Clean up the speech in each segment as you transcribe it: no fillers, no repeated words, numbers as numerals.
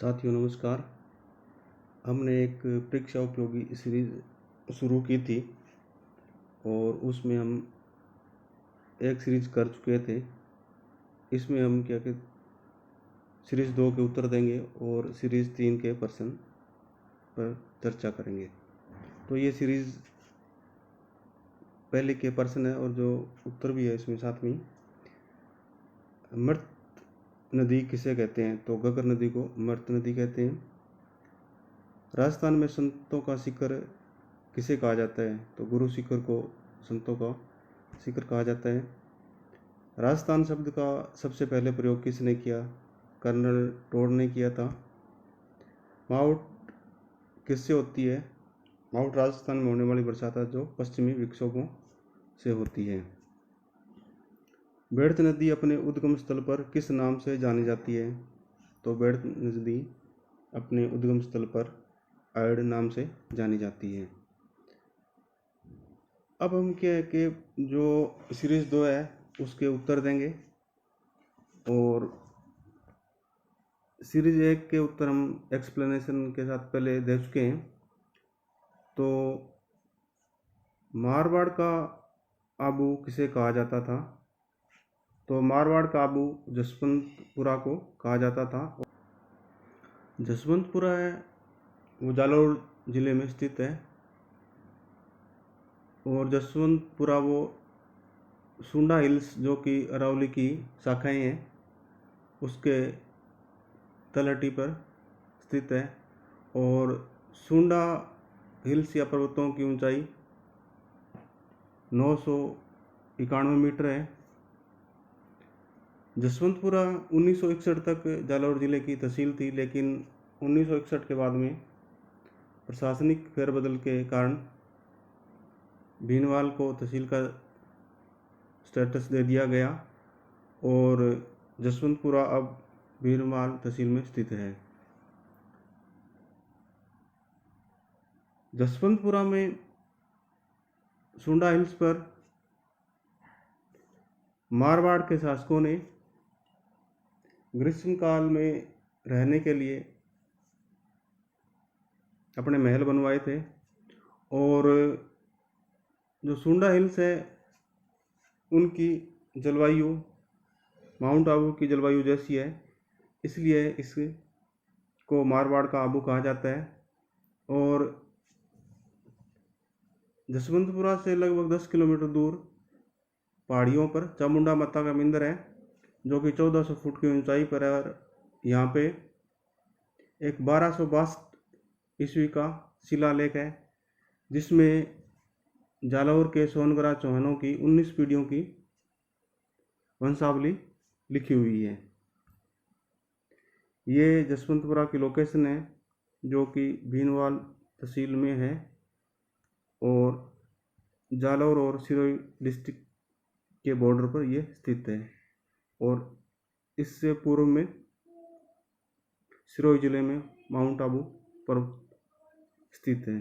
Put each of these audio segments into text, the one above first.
साथियों नमस्कार। हमने एक परीक्षा उपयोगी सीरीज शुरू की थी और उसमें हम एक सीरीज कर चुके थे। इसमें हम क्या कि सीरीज 2 के उत्तर देंगे और सीरीज 3 के प्रश्न पर चर्चा करेंगे। तो ये सीरीज पहले के प्रश्न है और जो उत्तर भी है इसमें साथ में। मृत नदी किसे कहते हैं? तो घग्गर नदी को मृत नदी कहते हैं। राजस्थान में संतों का शिखर किसे कहा जाता है? तो गुरु शिखर को संतों का शिखर कहा जाता है। राजस्थान शब्द का सबसे पहले प्रयोग किसने किया? कर्नल टोड ने किया था। माउट किससे होती है? माउट राजस्थान में होने वाली बरसात है जो पश्चिमी विक्षोभों से होती है। बेड़त नदी अपने उद्गम स्थल पर किस नाम से जानी जाती है? तो बेड़त नदी अपने उद्गम स्थल पर आयड नाम से जानी जाती है। अब हम क्या है कि जो सीरीज 2 है उसके उत्तर देंगे और सीरीज 1 के उत्तर हम एक्सप्लेनेशन के साथ पहले दे चुके हैं। तो मारवाड़ का आबू किसे कहा जाता था? तो मारवाड़ का आबू जसवंतपुरा को कहा जाता था। जसवंतपुरा है वो जालौर जिले में स्थित है और जसवंतपुरा वो सुंडा हिल्स जो कि अरावली की शाखाएं हैं उसके तलहटी पर स्थित है और सुंडा हिल्स या पर्वतों की ऊंचाई 991 मीटर है। जसवंतपुरा 1961 तक जालौर जिले की तहसील थी, लेकिन 1961 के बाद में प्रशासनिक फेरबदल के कारण भीनवाल को तहसील का स्टेटस दे दिया गया और जसवंतपुरा अब भीनवाल तहसील में स्थित है। जसवंतपुरा में सुंडा हिल्स पर मारवाड़ के शासकों ने ग्रीष्मकाल में रहने के लिए अपने महल बनवाए थे और जो सुंडा हिल्स है उनकी जलवायु माउंट आबू की जलवायु जैसी है, इसलिए इसको मारवाड़ का आबू कहा जाता है। और जसवंतपुरा से लगभग 10 किलोमीटर दूर पहाड़ियों पर चामुंडा माता का मंदिर है जो कि 1400 फुट की ऊंचाई पर है और यहाँ पे एक 1262 ईस्वी का शिलालेख है जिसमें जालौर के सोनगरा चौहानों की 19 पीढ़ियों की वंशावली लिखी हुई है। ये जसवंतपुरा की लोकेशन है जो कि भीनवाल तहसील में है और जालौर और सिरोही डिस्ट्रिक्ट के बॉर्डर पर यह स्थित है और इससे पूर्व में सिरोही जिले में माउंट आबू पर्वत स्थित है।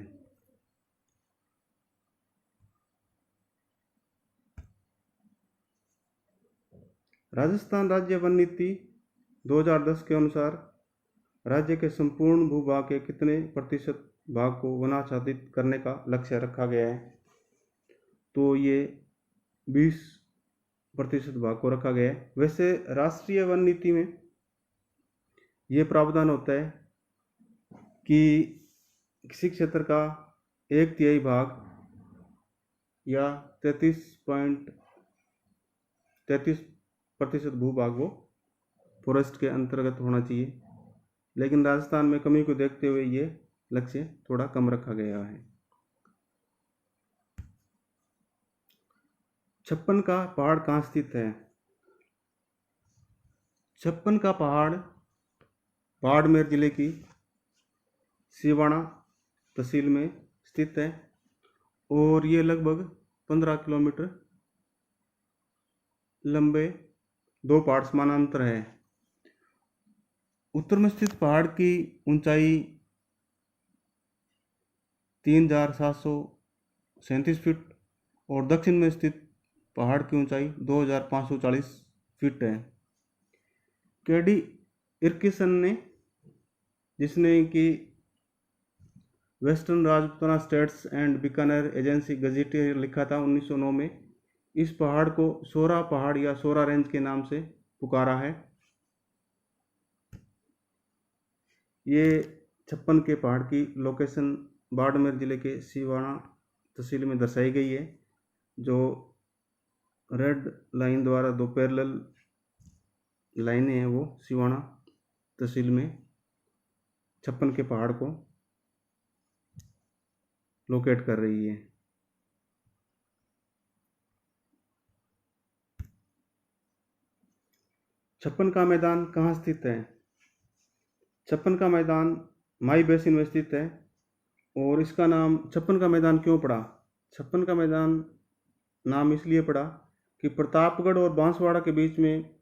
राजस्थान राज्य वन नीति 2010 के अनुसार राज्य के संपूर्ण भूभाग के कितने प्रतिशत भाग को वनाच्छादित करने का लक्ष्य रखा गया है? तो ये 20% भाग को रखा गया है। वैसे राष्ट्रीय वन नीति में ये प्रावधान होता है कि किसी क्षेत्र का 1/3 भाग या 33% भूभाग वो फॉरेस्ट के अंतर्गत होना चाहिए, लेकिन राजस्थान में कमी को देखते हुए ये लक्ष्य थोड़ा कम रखा गया है। 56 का पहाड़ कहाँ स्थित है? 56 का पहाड़ बाड़मेर जिले की सिवाना तहसील में स्थित है और ये लगभग 15 किलोमीटर लंबे 2 पहाड़ समानांतर है। उत्तर में स्थित पहाड़ की ऊंचाई 3737 फीट और दक्षिण में स्थित पहाड़ की ऊंचाई 2540 फीट है। केडी इर्किसन ने जिसने कि western Rajputana states and Bikaner agency gazetteer लिखा था 1909 में। इस पहाड़ को सोरा पहाड़ या सोरा रेंज के नाम से पुकारा है। ये 56 के पहाड़ की लोकेशन बाड़मेर जिले के सिवाना तहसील में दर्शाई गई है। जो रेड लाइन द्वारा दो पैरेलल लाइनें हैं वो सिवाना तहसील में 56 के पहाड़ को लोकेट कर रही है। छप्पन का मैदान कहाँ स्थित है? छप्पन का मैदान माई बेसिन में स्थित है। और इसका नाम छप्पन का मैदान क्यों पड़ा? छप्पन का मैदान नाम इसलिए पड़ा कि प्रतापगढ़ और बांसवाड़ा के बीच में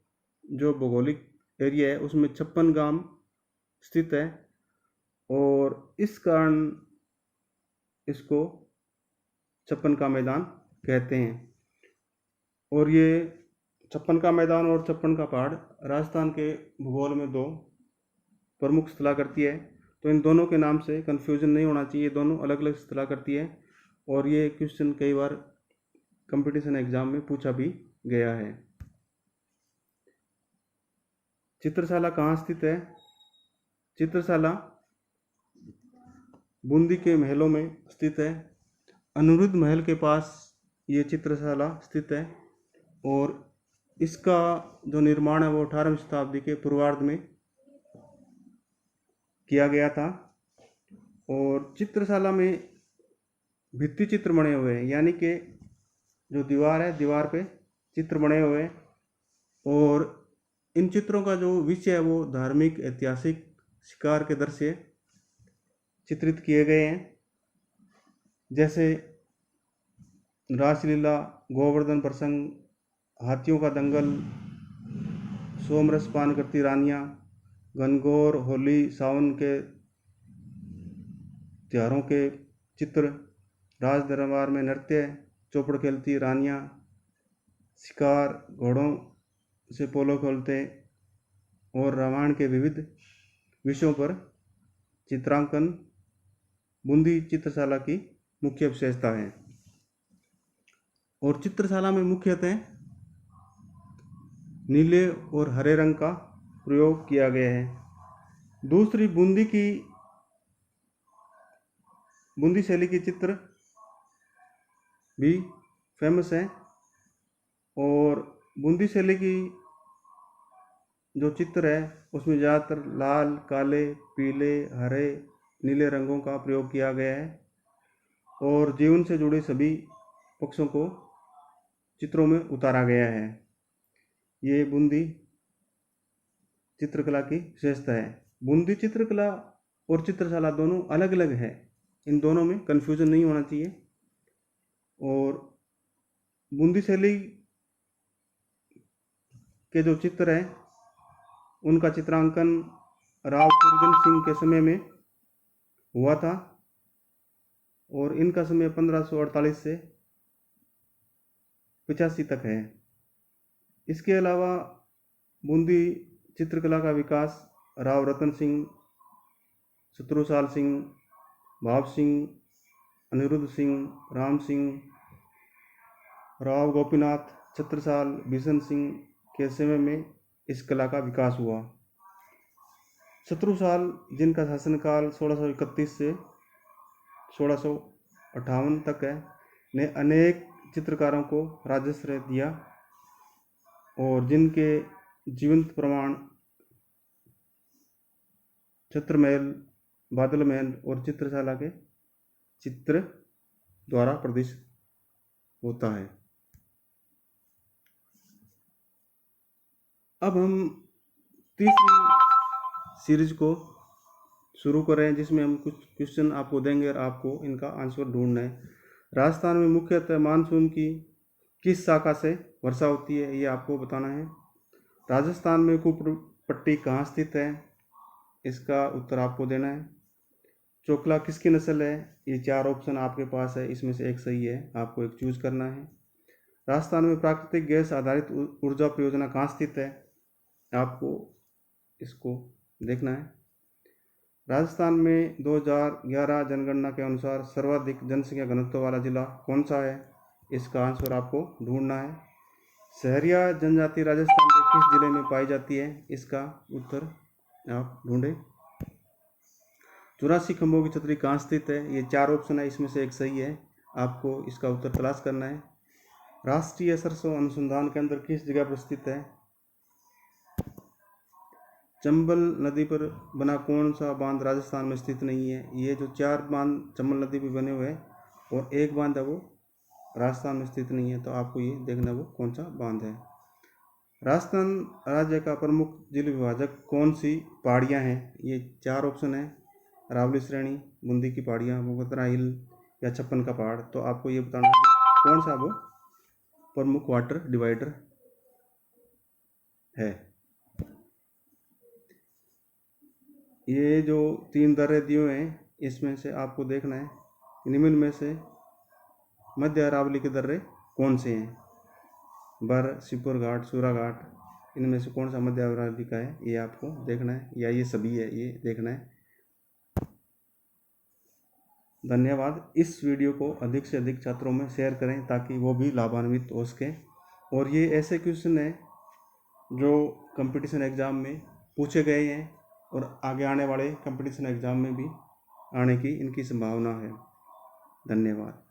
जो भौगोलिक एरिया है उसमें 56 गांव स्थित है और इस कारण इसको छप्पन का मैदान कहते हैं। और ये छप्पन का मैदान और छप्पन का पहाड़ राजस्थान के भूगोल में दो प्रमुख स्थलाकृति है, तो इन दोनों के नाम से कन्फ्यूजन नहीं होना चाहिए। दोनों अलग अलग स्थलाकृति है और ये क्वेश्चन कई बार कंपटीशन एग्जाम में पूछा भी गया है। चित्रशाला कहाँ स्थित है? चित्रशाला बूंदी के महलों में स्थित है। अनिरुद्ध महल के पास ये चित्रशाला स्थित है और इसका जो निर्माण है वो 18वीं शताब्दी के पूर्वार्ध में किया गया था। और चित्रशाला में भित्ति चित्र बने हुए हैं, यानी कि जो दीवार है दीवार पे चित्र बने हुए हैं और इन चित्रों का जो विषय है वो धार्मिक, ऐतिहासिक, शिकार के दृश्य चित्रित किए गए हैं। जैसे रासलीला, गोवर्धन प्रसंग, हाथियों का दंगल, सोमरस पान करती रानियाँ, गणगौर, होली, सावन के त्योहारों के चित्र, राज दरबार में नृत्य, चौपड़ खेलती रानियाँ, शिकार, घोड़ों से पोलो खेलते और रामायण के विविध विषयों पर चित्रांकन बूंदी चित्रशाला की मुख्य विशेषता है। और चित्रशाला में मुख्यतः नीले और हरे रंग का प्रयोग किया गया है। दूसरी बूंदी शैली की चित्र भी फेमस है और बूंदी शैली की जो चित्र है उसमें ज़्यादातर लाल, काले, पीले, हरे, नीले रंगों का प्रयोग किया गया है और जीवन से जुड़े सभी पक्षों को चित्रों में उतारा गया है। ये बूंदी चित्रकला की विशेषता है। बूंदी चित्रकला और चित्रशाला दोनों अलग अलग है, इन दोनों में कन्फ्यूजन नहीं होना चाहिए। और बूंदी शैली के जो चित्र हैं उनका चित्रांकन राव सुरजन सिंह के समय में हुआ था और इनका समय 1548 से 85 तक है। इसके अलावा बूंदी चित्रकला का विकास राव रतन सिंह, शत्रुसाल सिंह, भाव सिंह, अनिरुद्ध सिंह, राम सिंह, राव गोपीनाथ, छत्रसाल, भीषण सिंह के समय में इस कला का विकास हुआ। शत्रुसाल, जिनका शासनकाल 1631 से 1658 तक है, ने अनेक चित्रकारों को राजश्रय दिया और जिनके जीवंत प्रमाण छत्रमहल, बादल महल और चित्रशाला के चित्र द्वारा प्रदर्शित होता है। अब हम तीसरी सीरीज को शुरू करें जिसमें हम कुछ क्वेश्चन आपको देंगे और आपको इनका आंसर ढूंढना है। राजस्थान में मुख्यतः मानसून की किस शाखा से वर्षा होती है ये आपको बताना है। राजस्थान में कुप्र पट्टी कहाँ स्थित है, इसका उत्तर आपको देना है। चोकला किसकी नस्ल है, ये 4 ऑप्शन आपके पास है, इसमें से एक सही है, आपको एक चूज करना है। राजस्थान में प्राकृतिक गैस आधारित ऊर्जा परियोजना कहाँ स्थित है, आपको इसको देखना है। राजस्थान में 2011 जनगणना के अनुसार सर्वाधिक जनसंख्या घनत्व वाला जिला कौन सा है? इसका आंसर आपको ढूंढना है। सहरिया जनजाति राजस्थान के किस जिले में पाई जाती है? इसका उत्तर आप ढूंढें। 84 खंभों की छतरी कहाँ स्थित है? ये 4 ऑप्शन है, इसमें से एक सही है, आपको इसका उत्तर तलाश करना है। राष्ट्रीय सरसों अनुसंधान केंद्र किस जगह पर स्थित है? चंबल नदी पर बना कौन सा बांध राजस्थान में स्थित नहीं है? ये जो 4 बांध चंबल नदी पर बने हुए हैं और एक बांध है वो राजस्थान में स्थित नहीं है, तो आपको ये देखना वो कौन सा बांध है। राजस्थान राज्य का प्रमुख जिला विभाजक कौन सी पहाड़ियाँ हैं? ये 4 ऑप्शन है, अरावली श्रेणी, बूंदी की पहाड़ियाँ, मुगतरा हिल या छप्पन का पहाड़। तो आपको ये बताना है कौन सा वो प्रमुख वाटर डिवाइडर है। ये जो 3 दर्रे दिए हुए हैं, इसमें से आपको देखना है निम्न में से मध्य अरावली के दर्रे कौन से हैं? बर, शिवपुर घाट, सूरा घाट, इनमें से कौन सा मध्य अरावली का है, ये आपको देखना है, या ये सभी है, ये देखना है। धन्यवाद। इस वीडियो को अधिक से अधिक छात्रों में शेयर करें ताकि वो भी लाभान्वित हो सकें। और ये ऐसे क्वेश्चन हैं जो कंपटीशन एग्ज़ाम में पूछे गए हैं और आगे आने वाले कंपटीशन एग्ज़ाम में भी आने की इनकी संभावना है। धन्यवाद।